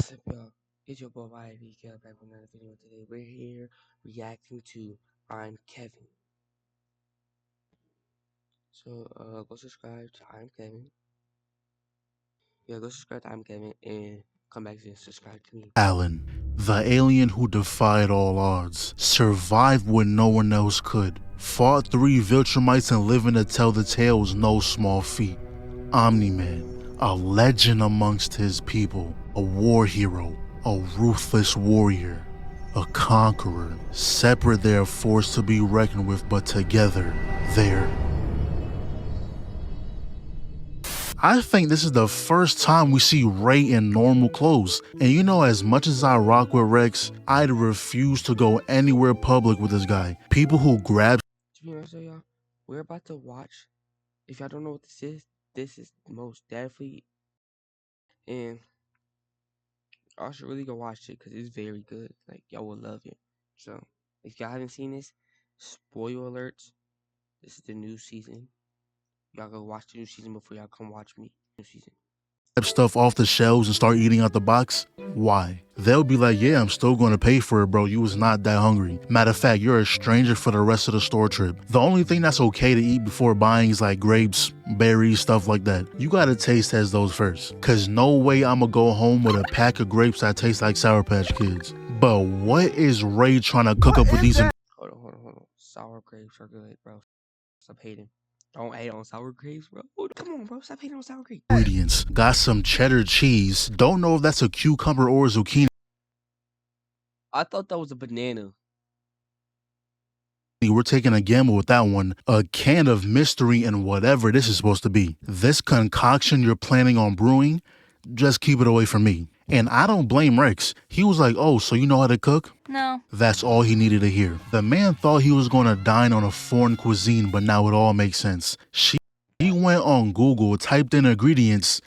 What's up, y'all? It's your boy YBK back with another video. Today we're here reacting to I'm Kevin. So go subscribe to I'm Kevin. Yeah, go subscribe to I'm Kevin and come back and subscribe to me. Alan, the alien who defied all odds, survived when no one else could, fought 3 Viltrumites and living to tell the tale was no small feat. Omni-Man, a legend amongst his people, a war hero, a ruthless warrior, a conqueror. Separate they are forced to be reckoned with, but together, they're I think this is the first time we see Ray in normal clothes. And you know, as much as I rock with Rex, I'd refuse to go anywhere public with this guy. People who grab To be honest with y'all, we're about to watch. If y'all don't know what this is most definitely, and y'all should really go watch it because it's very good. Like y'all will love it. So if y'all haven't seen this, spoiler alerts. This is the new season. Y'all go watch the new season before y'all come watch me. New season. stuff off the shelves and start eating out the box, why? They'll be like, yeah, I'm still going to pay for it, bro. You was not that hungry. Matter of fact, you're a stranger for the rest of the store trip. The only thing that's okay to eat before buying is like grapes, berries, stuff like that. You gotta taste test those first. Cause no way I'ma go home with a pack of grapes that taste like Sour Patch Kids. But what is Ray trying to cook up with these Hold on. Sour grapes are good, bro. Stop hating. Don't hate on sour grapes, bro. Come on, bro. Stop hating on sour grapes. ingredients? Got some cheddar cheese. Don't know if that's a cucumber or a zucchini. I thought that was a banana. We're taking a gamble with that one. A can of mystery and whatever this is supposed to be. This concoction you're planning on brewing, just keep it away from me. And I don't blame Rex. He was like, oh, so you know how to cook? No. That's all he needed to hear. The man thought he was going to dine on a foreign cuisine, but now it all makes sense. She went on Google, typed in ingredients,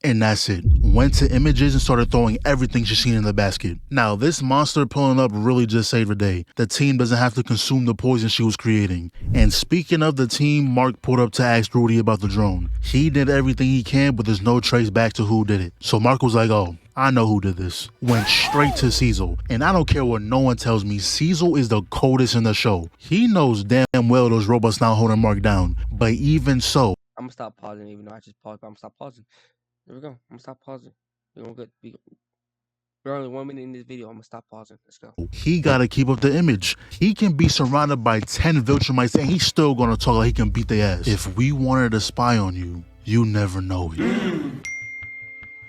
and that's it. Went to images and started throwing everything she's seen in the basket. Now, this monster pulling up really just saved her day. The team doesn't have to consume the poison she was creating. And speaking of the team, Mark pulled up to ask Rudy about the drone. He did everything he can, but there's no trace back to who did it. So Mark was like, oh, I know who did this. Went straight to Cecil. And I don't care what no one tells me, Cecil is the coldest in the show. He knows damn well those robots not holding Mark down. But even so, I'm gonna stop pausing, even though I just paused, but I'm gonna stop pausing. There we go. I'm gonna stop pausing. We're gonna good. We're only 1 minute in this video. I'm gonna stop pausing. Let's go. he gotta keep up the image. He can be surrounded by 10 Viltrumites and he's still gonna talk like he can beat their ass. If we wanted to spy on you, you never know it.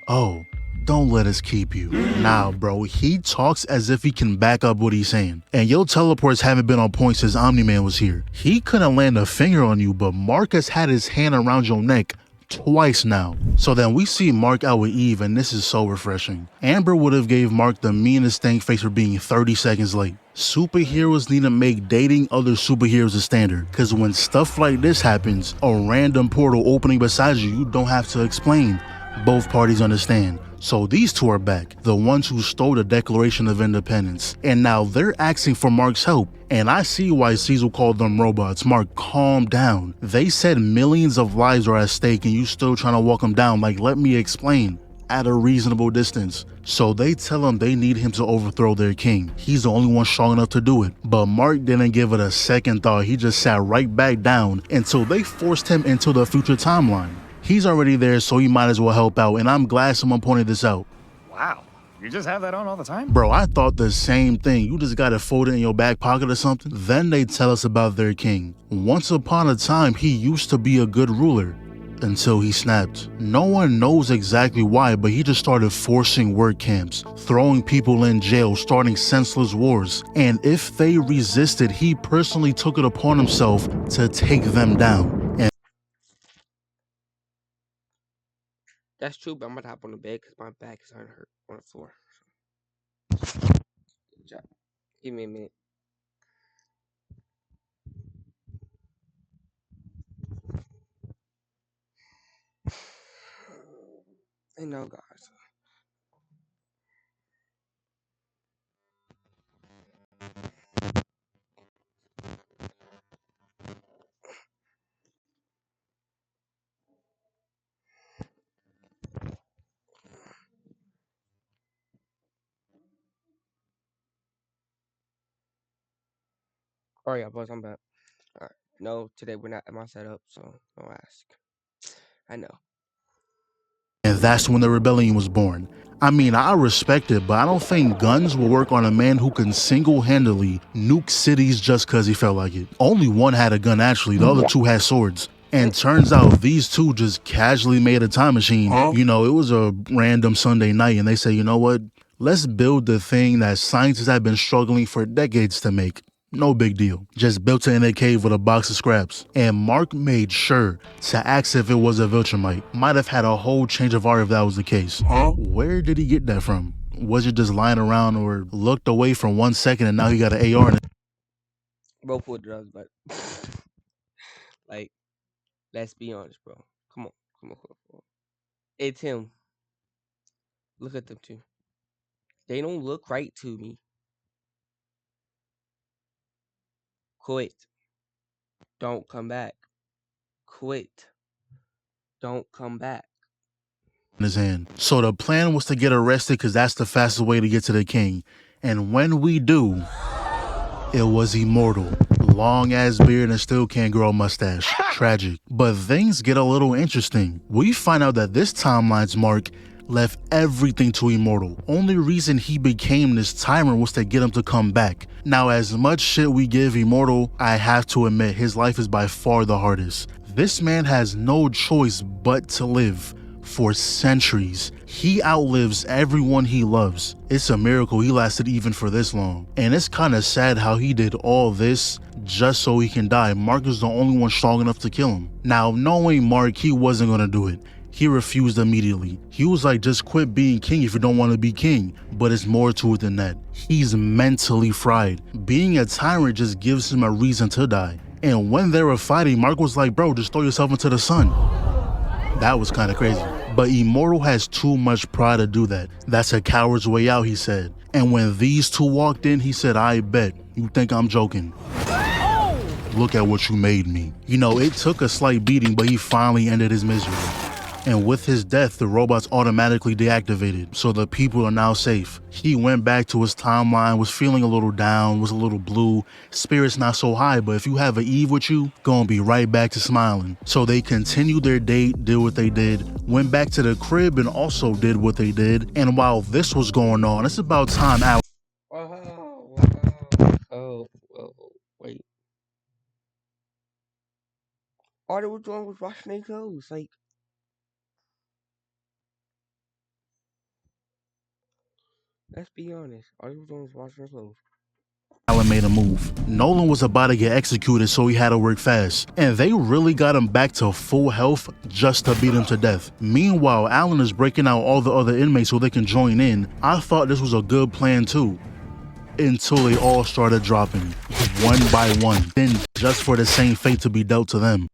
Oh, don't let us keep you. Nah, bro, he talks as if he can back up what he's saying. And your teleports haven't been on point since Omni-Man was here. He couldn't land a finger on you, but Marcus had his hand around your neck twice now. So then we see Mark out with Eve, and this is so refreshing. Amber would have gave Mark the meanest stank face for being 30 seconds late. Superheroes need to make dating other superheroes a standard, cause when stuff like this happens, a random portal opening beside you, you don't have to explain. Both parties understand. So these two are back, the ones who stole the Declaration of Independence, and now they're asking for Mark's help. And I see why Cecil called them robots. Mark, calm down. They said millions of lives are at stake and you still trying to walk them down. Like, let me explain. At a reasonable distance. So they tell him they need him to overthrow their king. He's the only one strong enough to do it. But Mark didn't give it a second thought. He just sat right back down until they forced him into the future timeline. He's already there, so he might as well help out, and I'm glad someone pointed this out. Wow, you just have that on all the time? Bro, I thought the same thing. You just got it folded in your back pocket or something? Then they tell us about their king. Once upon a time, he used to be a good ruler. Until he snapped. No one knows exactly why, but he just started forcing work camps, throwing people in jail, starting senseless wars. And if they resisted, he personally took it upon himself to take them down. And That's true, but I'm gonna hop on the bed because my back is hurt on the floor. Good job. Give me a minute. I know, guys. Oh yeah, boys, I'm back. Alright. No, today we're not at my setup, so don't ask. I know. And that's when the rebellion was born. I mean, I respect it, but I don't think guns will work on a man who can single-handedly nuke cities just cause he felt like it. Only one had a gun actually, the other two had swords. And turns out these two just casually made a time machine. You know, it was a random Sunday night and they say, you know what? Let's build the thing that scientists have been struggling for decades to make. No big deal. Just built it in a cave with a box of scraps. And Mark made sure to ask if it was a Viltrumite. Might have had a whole change of heart if that was the case. Where did he get that from? Was it just lying around or looked away for 1 second and now he got an AR in it? Both with drugs, but like, let's be honest, bro. Come on, come on, come on. Come on. It's him. Look at them two. They don't look right to me. Quit. Don't come back. Quit. Don't come back. In his hand. So the plan was to get arrested because that's the fastest way to get to the king. And when we do, it was immortal. Long ass beard and still can't grow a mustache. Tragic. But things get a little interesting. We find out that this timeline's Mark left everything to Immortal. Only reason he became this tyrant was to get him to come back. Now, as much shit we give Immortal, I have to admit his life is by far the hardest. This man has no choice but to live. For centuries, he outlives everyone he loves. It's a miracle he lasted even for this long. And it's kind of sad how he did all this just so he can die. Mark is the only one strong enough to kill him. Now, knowing Mark, he wasn't gonna do it. He refused immediately. He was like, just quit being king if you don't want to be king. But it's more to it than that. He's mentally fried. Being a tyrant just gives him a reason to die. And when they were fighting, Mark was like, bro, just throw yourself into the sun. That was kind of crazy. But Immortal has too much pride to do that. That's a coward's way out, he said. And when these two walked in, he said, I bet. You think I'm joking? Look at what you made me. You know, it took a slight beating, but he finally ended his misery. And with his death, the robots automatically deactivated, so the people are now safe. He went back to his timeline, was feeling a little down, was a little blue, spirits not so high, but if you have an Eve with you, gonna be right back to smiling. So they continued their date, did what they did, went back to the crib and also did what they did. And while this was going on, it's about time out. Oh, wait. All they were doing was washing their clothes. Like, let's be honest. All they were doing was washing their clothes. Alan made a move. Nolan was about to get executed, so he had to work fast. And they really got him back to full health just to beat him to death. Meanwhile, Alan is breaking out all the other inmates so they can join in. I thought this was a good plan too. Until they all started dropping, one by one. Then just for the same fate to be dealt to them.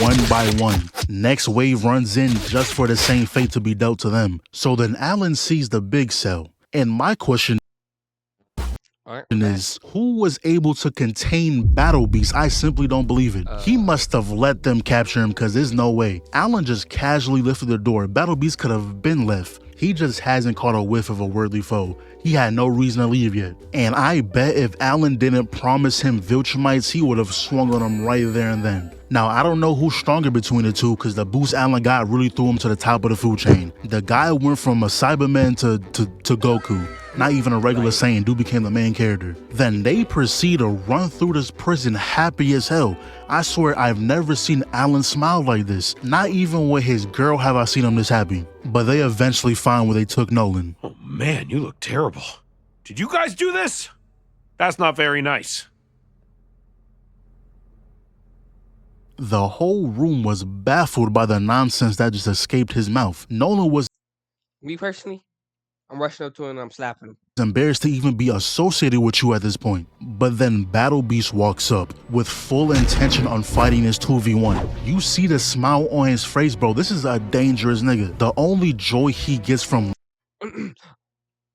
One by one. Next wave runs in just for the same fate to be dealt to them. So then Alan sees the big cell. And my question is, who was able to contain Battle Beast? I simply don't believe it. He must have let them capture him because there's no way. Alan just casually lifted the door. Battle Beast could have been left. He just hasn't caught a whiff of a worthy foe. He had no reason to leave yet. And I bet if Alan didn't promise him Viltrumites, he would have swung on him right there and then. Now, I don't know who's stronger between the two because the boost Alan got really threw him to the top of the food chain. The guy went from a Cyberman to Goku. Not even a regular Saiyan, dude became the main character. Then they proceed to run through this prison happy as hell. I swear I've never seen Alan smile like this. Not even with his girl have I seen him this happy. But they eventually find where they took Nolan. Oh man, you look terrible. Did you guys do this? That's not very nice. The whole room was baffled by the nonsense that just escaped his mouth. Nolan was Me personally, I'm rushing up to him and I'm slapping him. embarrassed to even be associated with you at this point. But then Battle Beast walks up with full intention on fighting his 2v1. You see the smile on his face, bro. This is a dangerous nigga. The only joy he gets from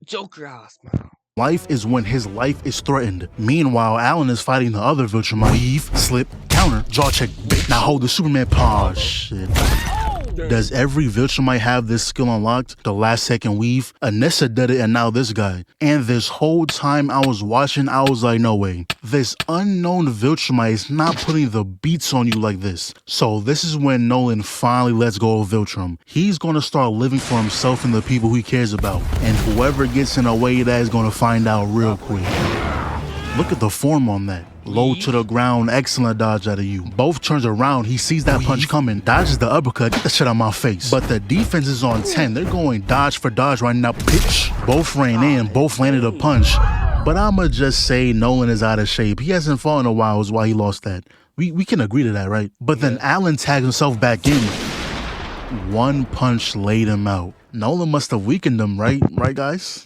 Joker ass, man. life is when his life is threatened. Meanwhile, Alan is fighting the other Viltrumite. Weave, slip, counter, jaw check, bitch. Now hold the Superman paw. Shit. Does every Viltrumite have this skill unlocked? The last second weave? Anissa did it and now this guy. And this whole time I was watching, I was like, no way. This unknown Viltrumite is not putting the beats on you like this. So this is when Nolan finally lets go of Viltrum. He's gonna start living for himself and the people he cares about. And whoever gets in the way of that is gonna find out real quick. Look at the form on that. Low to the ground, excellent dodge out of you. Both turns around, he sees that punch coming, dodges the uppercut, get the shit out of my face. But the defense is on 10, they're going dodge for dodge right now, pitch. Both ran in, both landed a punch. But I'ma just say Nolan is out of shape. He hasn't fought in a while, is why he lost that. We can agree to that, right? But then Alan tags himself back in. One punch laid him out. Nolan must have weakened him, right? Right, guys?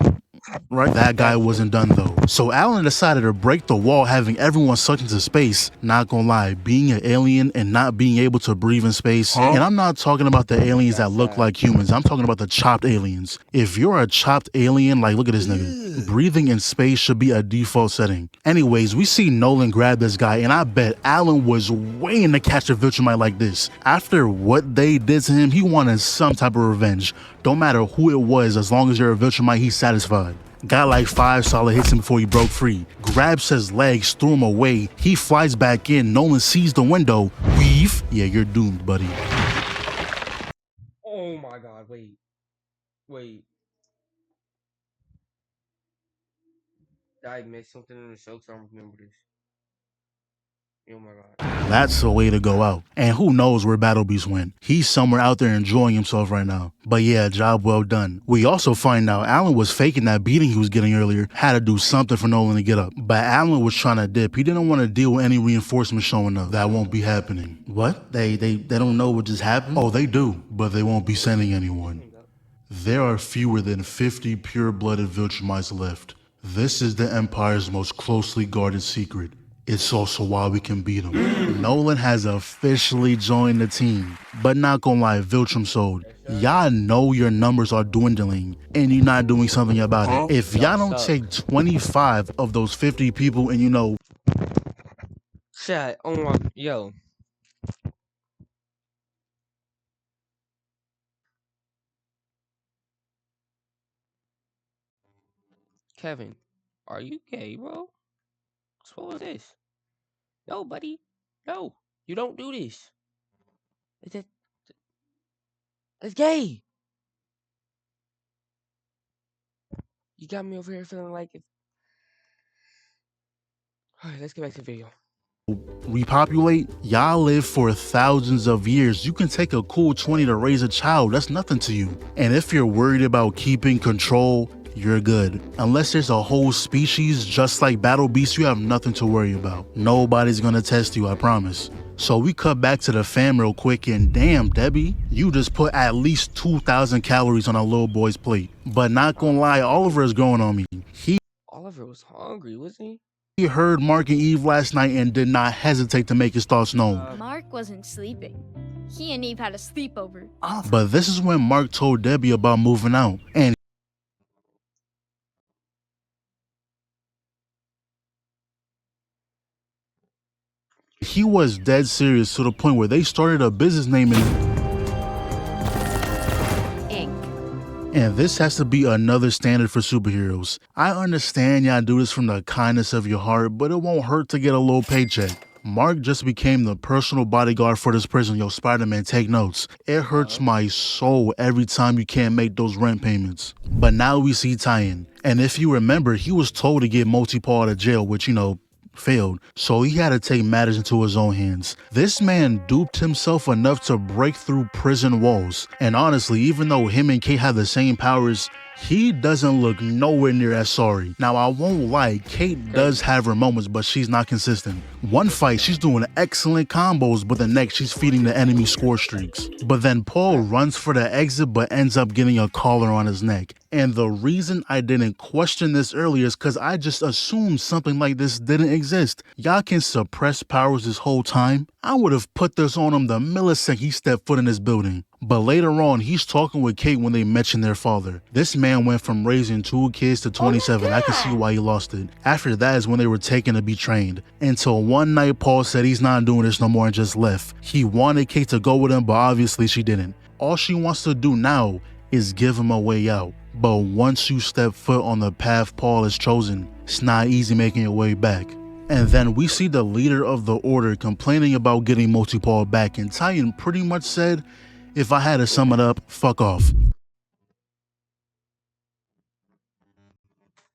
Right? That guy wasn't done though. So Alan decided to break the wall, having everyone sucked into space. Not gonna lie, being an alien and not being able to breathe in space, and I'm not talking about the aliens that look like humans, I'm talking about the chopped aliens. If you're a chopped alien, like look at this nigga, breathing in space should be a default setting. Anyways, we see Nolan grab this guy, and I bet Alan was waiting to catch a Viltrumite like this. After what they did to him, he wanted some type of revenge. Don't matter who it was, as long as you're a Viltrumite, he's satisfied. Got like 5 solid hits him before he broke free. Grabs his legs, threw him away. He flies back in. Nolan sees the window. Weave. Yeah, you're doomed, buddy. Oh my god, wait. I missed something in the show, so I don't remember this. Oh my god. That's the way to go out. And who knows where Battle Beast went. He's somewhere out there enjoying himself right now. But yeah, job well done. We also find out Alan was faking that beating he was getting earlier, had to do something for Nolan to get up. But Alan was trying to dip. He didn't want to deal with any reinforcements showing up. That won't be happening. What? They don't know what just happened? Oh, they do, but they won't be sending anyone. There are fewer than 50 pure-blooded Viltrumites left. This is the Empire's most closely guarded secret. It's also why we can beat him. Nolan has officially joined the team. But not gonna lie, Viltrum sold. Y'all know your numbers are dwindling and you're not doing something about it. If y'all don't take 25 of those 50 people and Chat, oh my, yo. Kevin, are you gay, bro? What was this? No, buddy. No, you don't do this. It's gay. You got me over here feeling like it. Alright, let's get back to the video. repopulate, y'all live for thousands of years. You can take a cool 20 to raise a child. That's nothing to you. And if you're worried about keeping control, you're good. Unless there's a whole species just like Battle Beast, you have nothing to worry about. Nobody's gonna test you, I promise. So we cut back to the fam real quick, and damn, Debbie, you just put at least 2,000 calories on a little boy's plate. But not gonna lie, Oliver is growing on me. Oliver was hungry, wasn't He heard Mark and Eve last night and did not hesitate to make his thoughts known. Mark wasn't sleeping. He and Eve had a sleepover. But this is when Mark told Debbie about moving out, and he was dead serious to the point where they started a business name and this has to be another standard for superheroes. I understand y'all do this from the kindness of your heart, but it won't hurt to get a little paycheck. Mark just became the personal bodyguard for this prison. Yo, Spider-Man, take notes. It hurts my soul every time you can't make those rent payments. But now we see Tyen. And if you remember, he was told to get Multi-Paw out of jail, which, failed, so he had to take matters into his own hands. This man duped himself enough to break through prison walls, and honestly, even though him and Kate have the same powers, he doesn't look nowhere near as sorry. Now, I won't lie, Kate does have her moments, but she's not consistent. One fight, she's doing excellent combos, but the next, she's feeding the enemy score streaks. But then Paul runs for the exit, but ends up getting a collar on his neck. And the reason I didn't question this earlier is because I just assumed something like this didn't exist. Y'all can suppress powers this whole time? I would have put this on him the millisecond he stepped foot in this building. But later on, he's talking with Kate when they mention their father. This man went from raising 2 kids to 27. I can see why he lost it. After that is when they were taken to be trained. Until one night, Paul said he's not doing this no more and just left. He wanted Kate to go with him, but obviously she didn't. All she wants to do now is give him a way out. But once you step foot on the path Paul has chosen, it's not easy making your way back. And then we see the leader of the order complaining about getting Multi-Paul back, and Titan pretty much said, if I had to sum it up, fuck off.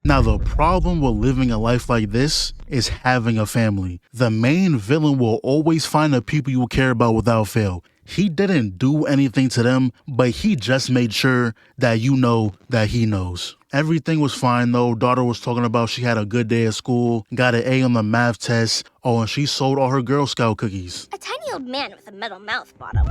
Now, the problem with living a life like this is having a family. The main villain will always find the people you care about without fail. He didn't do anything to them, but he just made sure that you know that he knows. Everything was fine though. Daughter was talking about she had a good day at school, got an A on the math test. Oh, and she sold all her Girl Scout cookies. A tiny old man with a metal mouth bottom.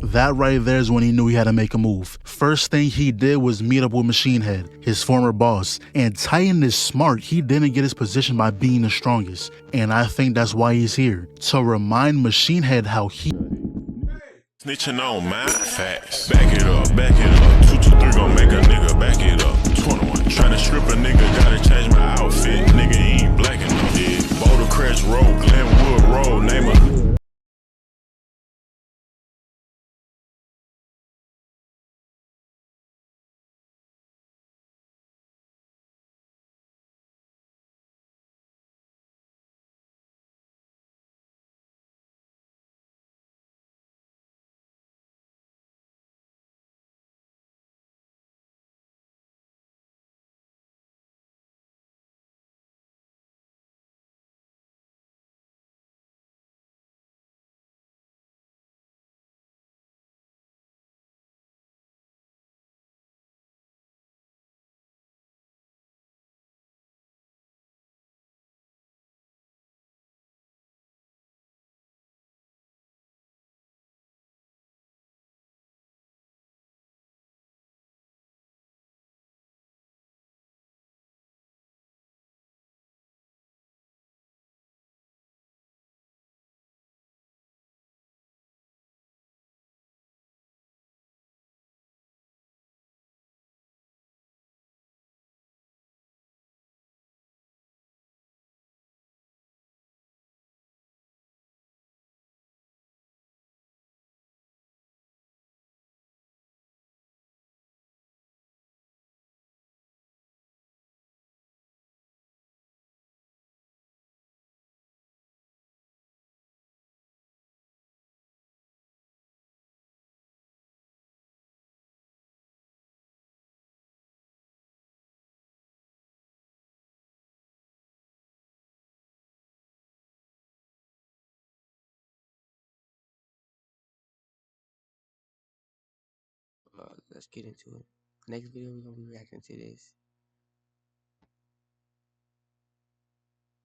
That right there is when he knew he had to make a move. First thing he did was meet up with Machine Head, his former boss. And Titan is smart. He didn't get his position by being the strongest. And I think that's why he's here. To remind Machine Head how he... Snitching on my facts. Back it up, back it up. 223 gon' make a nigga back it up. 21. Tryna strip a nigga, gotta change my outfit. Nigga ain't black enough. Yeah. Boulder Crest Road, Glenwood Road, name a... Let's get into it. Next video, we're gonna be reacting to this.